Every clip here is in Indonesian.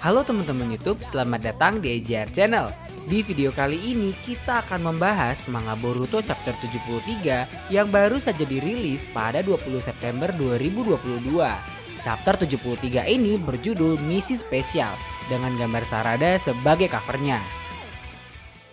Halo teman-teman YouTube, selamat datang di AJR Channel. Di video kali ini kita akan membahas manga Boruto chapter 73 yang baru saja dirilis pada 20 September 2022. Chapter 73 ini berjudul Misi Spesial dengan gambar Sarada sebagai covernya.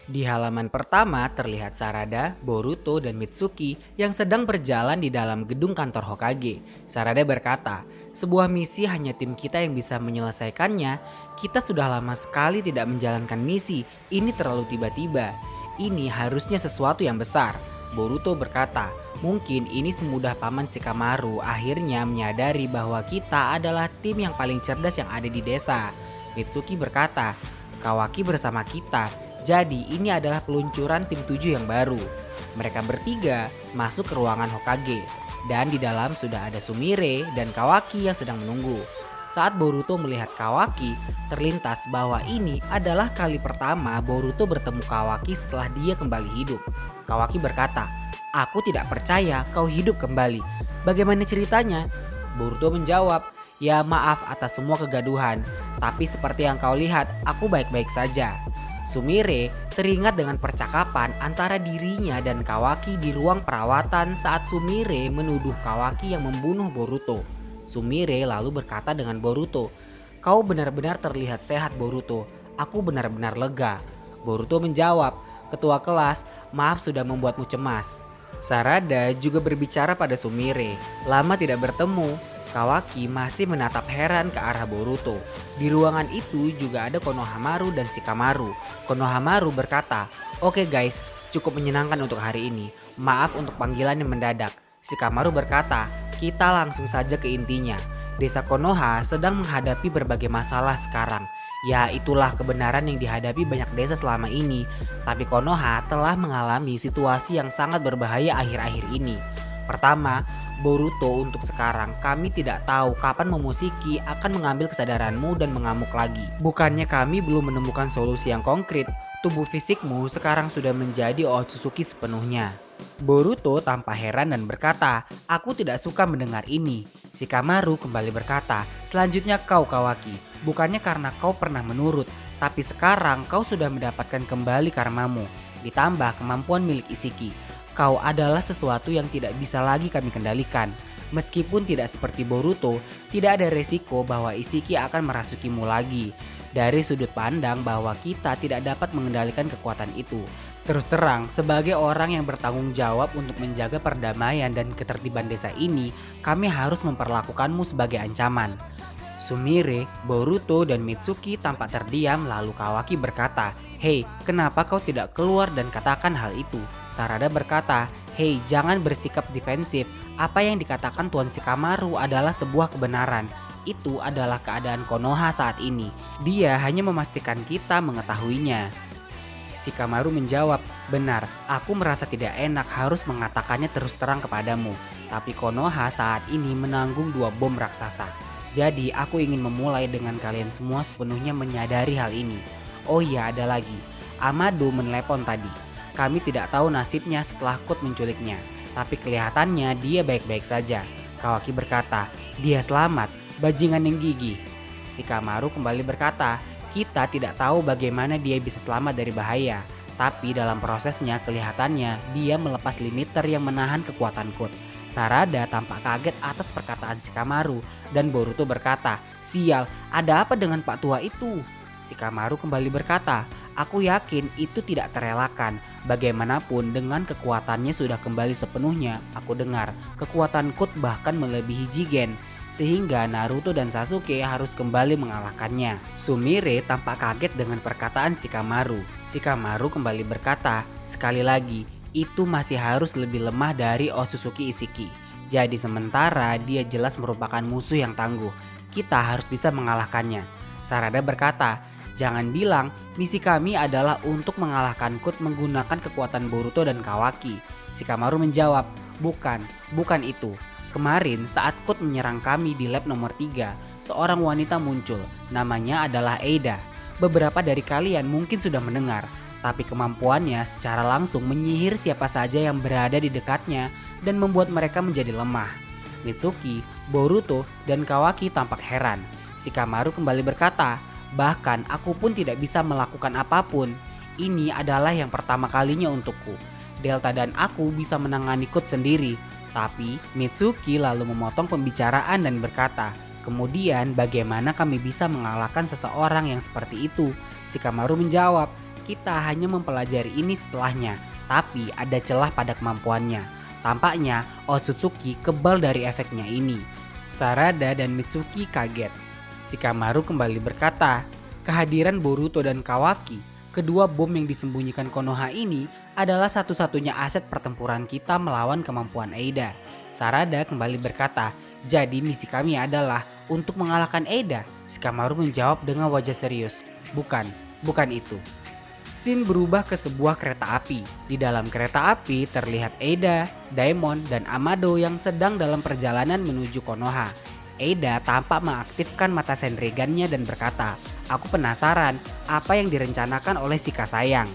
Di halaman pertama terlihat Sarada, Boruto, dan Mitsuki yang sedang berjalan di dalam gedung kantor Hokage. Sarada berkata, sebuah misi hanya tim kita yang bisa menyelesaikannya. Kita sudah lama sekali tidak menjalankan misi, ini terlalu tiba-tiba. Ini harusnya sesuatu yang besar. Boruto berkata, mungkin ini semudah Paman Shikamaru akhirnya menyadari bahwa kita adalah tim yang paling cerdas yang ada di desa. Mitsuki berkata, Kawaki bersama kita. Jadi ini adalah peluncuran tim 7 yang baru. Mereka bertiga masuk ke ruangan Hokage. Dan di dalam sudah ada Sumire dan Kawaki yang sedang menunggu. Saat Boruto melihat Kawaki, terlintas bahwa ini adalah kali pertama Boruto bertemu Kawaki setelah dia kembali hidup. Kawaki berkata, aku tidak percaya kau hidup kembali. Bagaimana ceritanya? Boruto menjawab, ya maaf atas semua kegaduhan. Tapi seperti yang kau lihat, aku baik-baik saja. Sumire teringat dengan percakapan antara dirinya dan Kawaki di ruang perawatan saat Sumire menuduh Kawaki yang membunuh Boruto. Sumire lalu berkata dengan Boruto, kau benar-benar terlihat sehat Boruto, aku benar-benar lega. Boruto menjawab, ketua kelas, maaf sudah membuatmu cemas. Sarada juga berbicara pada Sumire, lama tidak bertemu. Kawaki masih menatap heran ke arah Boruto. Di ruangan itu juga ada Konohamaru dan Shikamaru. Konohamaru berkata, oke guys, cukup menyenangkan untuk hari ini. Maaf untuk panggilan yang mendadak. Shikamaru berkata, kita langsung saja ke intinya. Desa Konoha sedang menghadapi berbagai masalah sekarang. Ya itulah kebenaran yang dihadapi banyak desa selama ini. Tapi Konoha telah mengalami situasi yang sangat berbahaya akhir-akhir ini. Pertama, Boruto untuk sekarang kami tidak tahu kapan Momoshiki akan mengambil kesadaranmu dan mengamuk lagi. Bukannya kami belum menemukan solusi yang konkret, tubuh fisikmu sekarang sudah menjadi Otsutsuki sepenuhnya. Boruto tampak heran dan berkata, aku tidak suka mendengar ini. Shikamaru kembali berkata, selanjutnya kau Kawaki, bukannya karena kau pernah menurut, tapi sekarang kau sudah mendapatkan kembali karmamu, ditambah kemampuan milik Isiki. Kau adalah sesuatu yang tidak bisa lagi kami kendalikan. Meskipun tidak seperti Boruto, tidak ada resiko bahwa Isiki akan merasukimu lagi. Dari sudut pandang bahwa kita tidak dapat mengendalikan kekuatan itu. Terus terang, sebagai orang yang bertanggung jawab untuk menjaga perdamaian dan ketertiban desa ini, kami harus memperlakukanmu sebagai ancaman. Sumire, Boruto, dan Mitsuki tampak terdiam lalu Kawaki berkata, hei, kenapa kau tidak keluar dan katakan hal itu? Sarada berkata, hei, jangan bersikap defensif. Apa yang dikatakan Tuan Shikamaru adalah sebuah kebenaran. Itu adalah keadaan Konoha saat ini. Dia hanya memastikan kita mengetahuinya. Shikamaru menjawab, benar, aku merasa tidak enak harus mengatakannya terus terang kepadamu. Tapi Konoha saat ini menanggung 2 bom raksasa. Jadi aku ingin memulai dengan kalian semua sepenuhnya menyadari hal ini. Oh iya, ada lagi. Amado menelepon tadi. Kami tidak tahu nasibnya setelah Kut menculiknya. Tapi kelihatannya dia baik-baik saja. Kawaki berkata, dia selamat, bajingan yang gigih. Shikamaru kembali berkata, kita tidak tahu bagaimana dia bisa selamat dari bahaya. Tapi dalam prosesnya kelihatannya dia melepas limiter yang menahan kekuatan Kut. Sarada tampak kaget atas perkataan Shikamaru dan Boruto berkata, sial, ada apa dengan Pak Tua itu? Shikamaru kembali berkata, aku yakin itu tidak terelakkan. Bagaimanapun dengan kekuatannya sudah kembali sepenuhnya, aku dengar kekuatan Kut bahkan melebihi Jigen. Sehingga Naruto dan Sasuke harus kembali mengalahkannya. Sumire tampak kaget dengan perkataan Shikamaru. Shikamaru kembali berkata, sekali lagi, itu masih harus lebih lemah dari Otsutsuki Isiki. Jadi sementara dia jelas merupakan musuh yang tangguh. Kita harus bisa mengalahkannya. Sarada berkata, jangan bilang misi kami adalah untuk mengalahkan Kut menggunakan kekuatan Boruto dan Kawaki. Shikamaru menjawab, bukan itu. Kemarin saat Kut menyerang kami di lab nomor 3, seorang wanita muncul. Namanya adalah Eida. Beberapa dari kalian mungkin sudah mendengar. Tapi kemampuannya secara langsung menyihir siapa saja yang berada di dekatnya dan membuat mereka menjadi lemah. Mitsuki, Boruto, dan Kawaki tampak heran. Shikamaru kembali berkata, Bahkan aku pun tidak bisa melakukan apapun. Ini adalah yang pertama kalinya untukku. Delta dan aku bisa menangani Kut sendiri. Tapi Mitsuki lalu memotong pembicaraan dan berkata, kemudian bagaimana kami bisa mengalahkan seseorang yang seperti itu? Shikamaru menjawab, kita hanya mempelajari ini setelahnya, tapi ada celah pada kemampuannya. Tampaknya Otsutsuki kebal dari efeknya ini. Sarada dan Mitsuki kaget. Shikamaru kembali berkata, kehadiran Boruto dan Kawaki, kedua bom yang disembunyikan Konoha ini adalah satu-satunya aset pertempuran kita melawan kemampuan Eida. Sarada kembali berkata, jadi misi kami adalah untuk mengalahkan Eida. Shikamaru menjawab dengan wajah serius, bukan itu. Scene berubah ke sebuah kereta api. Di dalam kereta api terlihat Eida, Daemon, dan Amado yang sedang dalam perjalanan menuju Konoha. Eida tampak mengaktifkan mata Senrigannya dan berkata, aku penasaran apa yang direncanakan oleh Shika sayang.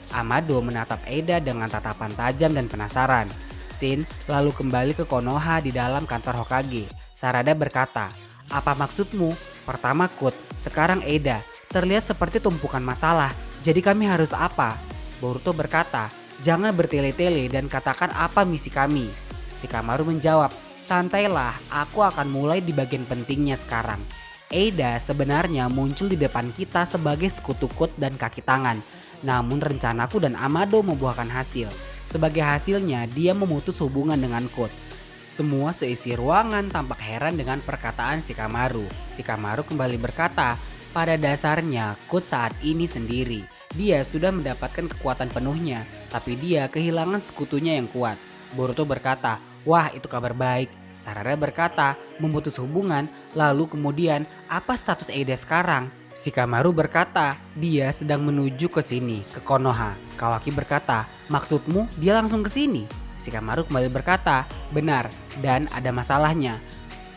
Amado menatap Eida dengan tatapan tajam dan penasaran. Shin lalu kembali ke Konoha di dalam kantor Hokage. Sarada berkata, apa maksudmu? Pertama Kut, sekarang Eida. Terlihat seperti tumpukan masalah. Jadi kami harus apa? Boruto berkata, jangan bertele-tele dan katakan apa misi kami. Shikamaru menjawab, santailah, aku akan mulai di bagian pentingnya sekarang. Eida sebenarnya muncul di depan kita sebagai sekutu Kut dan kaki tangan. Namun rencanaku dan Amado membuahkan hasil. Sebagai hasilnya dia memutus hubungan dengan Kut. Semua seisi ruangan tampak heran dengan perkataan Shikamaru. Shikamaru kembali berkata, pada dasarnya Kut saat ini sendiri. Dia sudah mendapatkan kekuatan penuhnya, tapi dia kehilangan sekutunya yang kuat. Boruto berkata, wah itu kabar baik. Sarada berkata, memutus hubungan, lalu kemudian apa status Eida sekarang? Shikamaru berkata, dia sedang menuju ke sini, ke Konoha. Kawaki berkata, maksudmu dia langsung ke sini? Shikamaru kembali berkata, benar, dan ada masalahnya.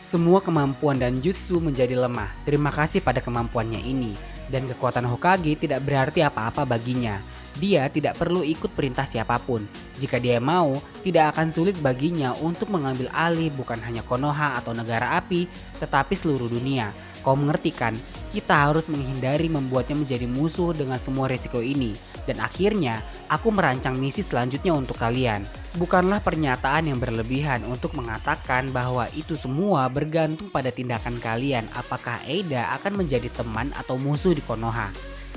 Semua kemampuan dan jutsu menjadi lemah. Terima kasih pada kemampuannya ini. Dan kekuatan Hokage tidak berarti apa-apa baginya. Dia tidak perlu ikut perintah siapapun. Jika dia mau, tidak akan sulit baginya untuk mengambil alih bukan hanya Konoha atau negara api, tetapi seluruh dunia. Kau mengerti kan? Kita harus menghindari membuatnya menjadi musuh dengan semua resiko ini. Dan akhirnya, aku merancang misi selanjutnya untuk kalian. Bukanlah pernyataan yang berlebihan untuk mengatakan bahwa itu semua bergantung pada tindakan kalian apakah Eida akan menjadi teman atau musuh di Konoha.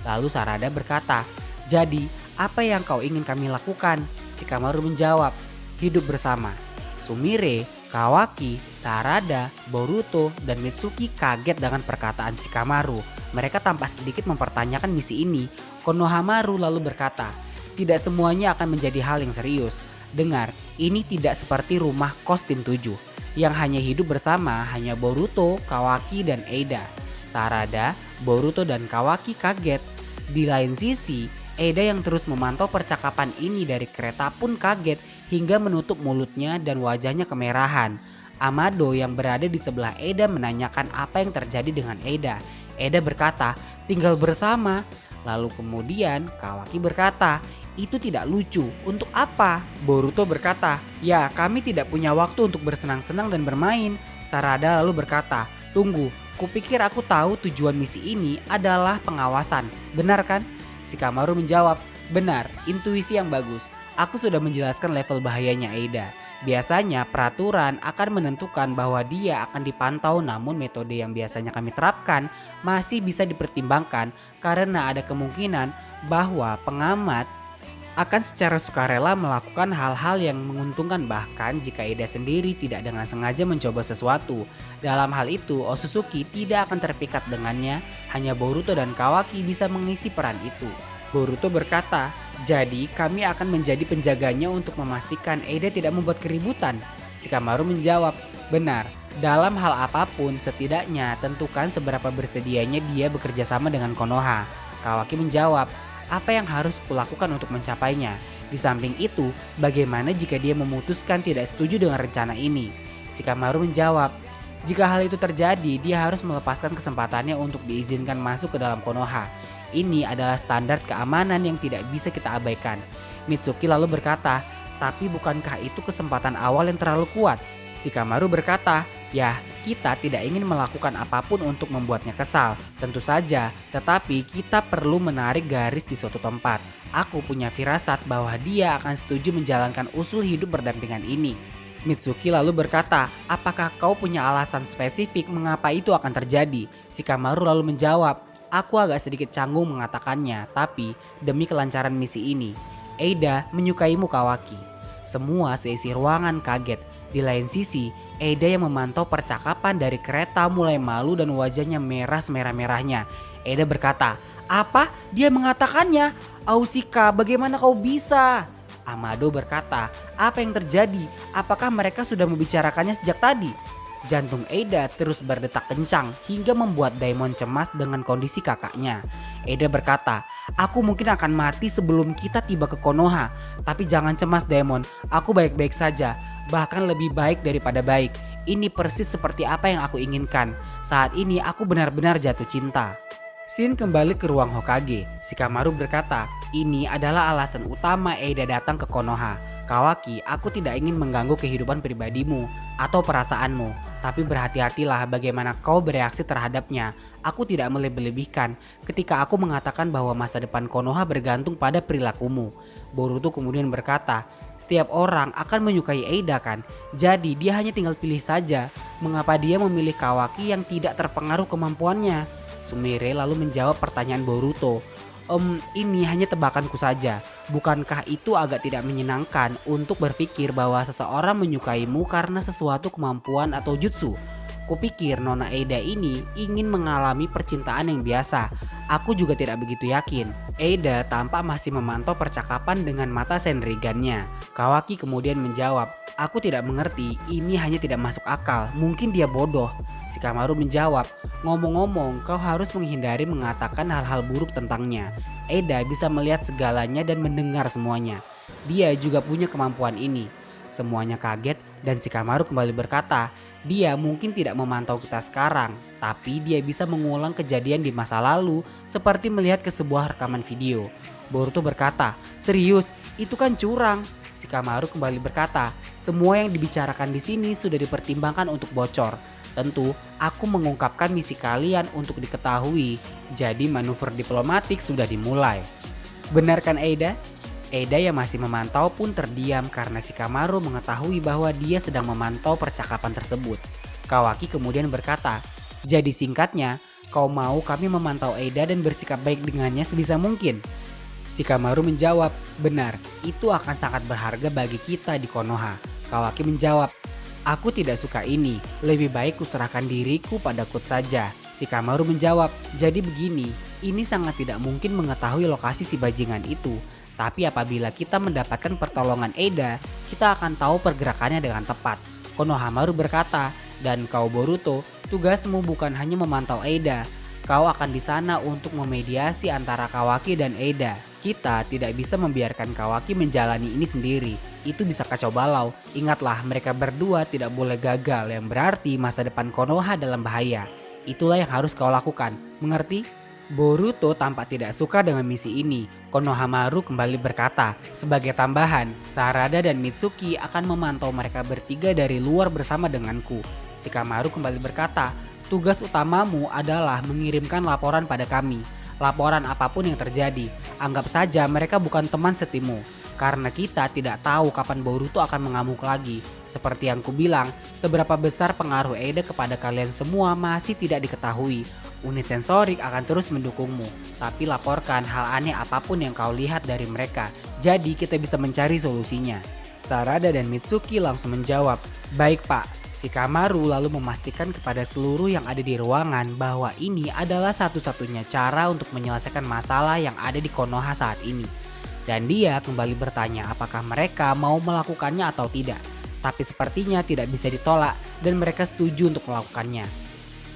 Lalu Sarada berkata, jadi apa yang kau ingin kami lakukan? Shikamaru menjawab, hidup bersama. Sumire, Kawaki, Sarada, Boruto, dan Mitsuki kaget dengan perkataan Shikamaru. Mereka tampak sedikit mempertanyakan misi ini. Konohamaru lalu berkata, tidak semuanya akan menjadi hal yang serius. Dengar, ini tidak seperti rumah kos tim 7. Yang hanya hidup bersama hanya Boruto, Kawaki, dan Eida. Sarada, Boruto, dan Kawaki kaget. Di lain sisi, Eida yang terus memantau percakapan ini dari kereta pun kaget hingga menutup mulutnya dan wajahnya kemerahan. Amado yang berada di sebelah Eida menanyakan apa yang terjadi dengan Eida. Eida berkata, tinggal bersama. Lalu kemudian Kawaki berkata, itu tidak lucu, untuk apa? Boruto berkata, ya kami tidak punya waktu untuk bersenang-senang dan bermain. Sarada lalu berkata, tunggu, kupikir aku tahu tujuan misi ini adalah pengawasan, benar kan? Shikamaru menjawab, benar, intuisi yang bagus. Aku sudah menjelaskan level bahayanya Eida. Biasanya peraturan akan menentukan bahwa dia akan dipantau, namun metode yang biasanya kami terapkan masih bisa dipertimbangkan karena ada kemungkinan bahwa pengamat akan secara sukarela melakukan hal-hal yang menguntungkan bahkan jika Eida sendiri tidak dengan sengaja mencoba sesuatu. Dalam hal itu, Otsutsuki tidak akan terpikat dengannya, hanya Boruto dan Kawaki bisa mengisi peran itu. Boruto berkata, jadi kami akan menjadi penjaganya untuk memastikan Eida tidak membuat keributan. Shikamaru menjawab, benar, dalam hal apapun setidaknya tentukan seberapa bersedianya dia bekerja sama dengan Konoha. Kawaki menjawab, apa yang harus kulakukan untuk mencapainya? Di samping itu, bagaimana jika dia memutuskan tidak setuju dengan rencana ini? Shikamaru menjawab, jika hal itu terjadi, dia harus melepaskan kesempatannya untuk diizinkan masuk ke dalam Konoha. Ini adalah standar keamanan yang tidak bisa kita abaikan. Mitsuki lalu berkata, tapi bukankah itu kesempatan awal yang terlalu kuat? Shikamaru berkata, Ya, kita tidak ingin melakukan apapun untuk membuatnya kesal, tentu saja, tetapi kita perlu menarik garis di suatu tempat. Aku punya firasat bahwa dia akan setuju menjalankan usul hidup berdampingan ini. Mitsuki lalu berkata, apakah kau punya alasan spesifik mengapa itu akan terjadi? Shikamaru lalu menjawab, aku agak sedikit canggung mengatakannya, tapi demi kelancaran misi ini. Eida menyukaimu Kawaki. Semua seisi ruangan kaget. Di lain sisi, Eida yang memantau percakapan dari kereta mulai malu dan wajahnya merah semerah-merahnya. Eida berkata, apa? Dia mengatakannya? Ausika, bagaimana kau bisa? Amado berkata, apa yang terjadi? Apakah mereka sudah membicarakannya sejak tadi? Jantung Eida terus berdetak kencang hingga membuat Daimon cemas dengan kondisi kakaknya. Eida berkata, aku mungkin akan mati sebelum kita tiba ke Konoha. Tapi jangan cemas Daimon, aku baik-baik saja. Bahkan lebih baik daripada baik. Ini persis seperti apa yang aku inginkan. Saat ini aku benar-benar jatuh cinta. Shin kembali ke ruang Hokage. Shikamaru berkata, ini adalah alasan utama Eida datang ke Konoha. Kawaki, aku tidak ingin mengganggu kehidupan pribadimu atau perasaanmu. Tapi berhati-hatilah bagaimana kau bereaksi terhadapnya. Aku tidak melebih-lebihkan ketika aku mengatakan bahwa masa depan Konoha bergantung pada perilakumu. Boruto kemudian berkata, setiap orang akan menyukai Eida kan? Jadi dia hanya tinggal pilih saja. Mengapa dia memilih Kawaki yang tidak terpengaruh kemampuannya? Sumire lalu menjawab pertanyaan Boruto. Ini hanya tebakanku saja. Bukankah itu agak tidak menyenangkan untuk berpikir bahwa seseorang menyukaimu karena sesuatu kemampuan atau jutsu? Kupikir Nona Eida ini ingin mengalami percintaan yang biasa. Aku juga tidak begitu yakin. Eida tampak masih memantau percakapan dengan mata Senrigannya. Kawaki kemudian menjawab, aku tidak mengerti, ini hanya tidak masuk akal, mungkin dia bodoh. Shikamaru menjawab, ngomong-ngomong kau harus menghindari mengatakan hal-hal buruk tentangnya. Eida bisa melihat segalanya dan mendengar semuanya. Dia juga punya kemampuan ini. Semuanya kaget dan Shikamaru kembali berkata, dia mungkin tidak memantau kita sekarang, tapi dia bisa mengulang kejadian di masa lalu seperti melihat ke sebuah rekaman video. Boruto berkata, serius, itu kan curang. Shikamaru kembali berkata, semua yang dibicarakan di sini sudah dipertimbangkan untuk bocor. Tentu, aku mengungkapkan misi kalian untuk diketahui, jadi manuver diplomatik sudah dimulai. Benar kan Eida? Eida yang masih memantau pun terdiam karena Shikamaru mengetahui bahwa dia sedang memantau percakapan tersebut. Kawaki kemudian berkata, jadi singkatnya, kau mau kami memantau Eida dan bersikap baik dengannya sebisa mungkin? Shikamaru menjawab, benar, itu akan sangat berharga bagi kita di Konoha. Kawaki menjawab, aku tidak suka ini, lebih baik kuserahkan diriku pada Kut saja. Shikamaru menjawab, jadi begini, ini sangat tidak mungkin mengetahui lokasi si bajingan itu. Tapi apabila kita mendapatkan pertolongan Eida, kita akan tahu pergerakannya dengan tepat. Konohamaru berkata, dan kau Boruto, tugasmu bukan hanya memantau Eida. Kau akan di sana untuk memediasi antara Kawaki dan Eida. Kita tidak bisa membiarkan Kawaki menjalani ini sendiri. Itu bisa kacau balau. Ingatlah, mereka berdua tidak boleh gagal, yang berarti masa depan Konoha dalam bahaya. Itulah yang harus kau lakukan, mengerti? Boruto tampak tidak suka dengan misi ini. Konohamaru kembali berkata, sebagai tambahan, Sarada dan Mitsuki akan memantau mereka bertiga dari luar bersama denganku. Shikamaru kembali berkata, tugas utamamu adalah mengirimkan laporan pada kami. Laporan apapun yang terjadi, anggap saja mereka bukan teman setimu. Karena kita tidak tahu kapan Boruto akan mengamuk lagi. Seperti yang kubilang, seberapa besar pengaruh Eida kepada kalian semua masih tidak diketahui. Unit sensorik akan terus mendukungmu, tapi laporkan hal aneh apapun yang kau lihat dari mereka. Jadi kita bisa mencari solusinya. Sarada dan Mitsuki langsung menjawab, baik pak. Shikamaru lalu memastikan kepada seluruh yang ada di ruangan bahwa ini adalah satu-satunya cara untuk menyelesaikan masalah yang ada di Konoha saat ini. Dan dia kembali bertanya apakah mereka mau melakukannya atau tidak. Tapi sepertinya tidak bisa ditolak dan mereka setuju untuk melakukannya.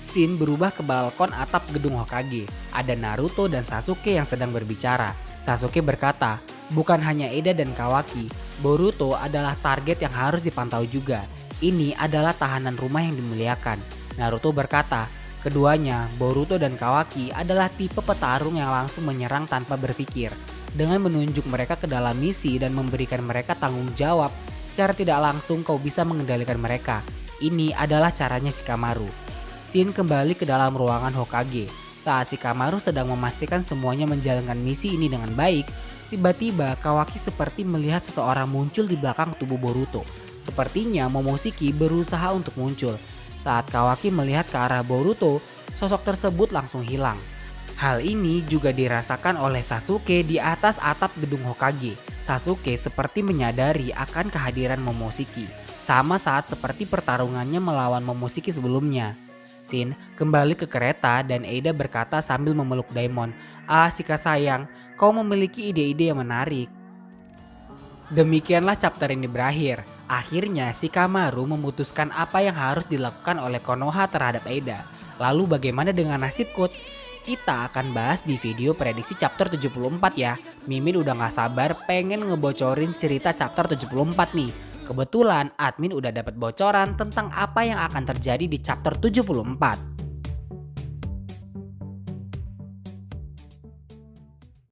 Shin berubah ke balkon atap gedung Hokage. Ada Naruto dan Sasuke yang sedang berbicara. Sasuke berkata, bukan hanya Eida dan Kawaki, Boruto adalah target yang harus dipantau juga. Ini adalah tahanan rumah yang dimuliakan. Naruto berkata, keduanya, Boruto dan Kawaki adalah tipe petarung yang langsung menyerang tanpa berpikir. Dengan menunjuk mereka ke dalam misi dan memberikan mereka tanggung jawab, secara tidak langsung kau bisa mengendalikan mereka. Ini adalah caranya Shikamaru. Shin kembali ke dalam ruangan Hokage. Saat Shikamaru sedang memastikan semuanya menjalankan misi ini dengan baik, tiba-tiba Kawaki seperti melihat seseorang muncul di belakang tubuh Boruto. Sepertinya Momoshiki berusaha untuk muncul. Saat Kawaki melihat ke arah Boruto, sosok tersebut langsung hilang. Hal ini juga dirasakan oleh Sasuke di atas atap gedung Hokage. Sasuke seperti menyadari akan kehadiran Momoshiki, sama saat seperti pertarungannya melawan Momoshiki sebelumnya. Shin kembali ke kereta dan Eida berkata sambil memeluk Daimon, "Ah Shika sayang, kau memiliki ide-ide yang menarik." Demikianlah chapter ini berakhir. Akhirnya Shikamaru memutuskan apa yang harus dilakukan oleh Konoha terhadap Eida. Lalu bagaimana dengan nasib Code? Kita akan bahas di video prediksi chapter 74 ya. Mimin udah gak sabar pengen ngebocorin cerita chapter 74 nih. Kebetulan admin udah dapat bocoran tentang apa yang akan terjadi di chapter 74.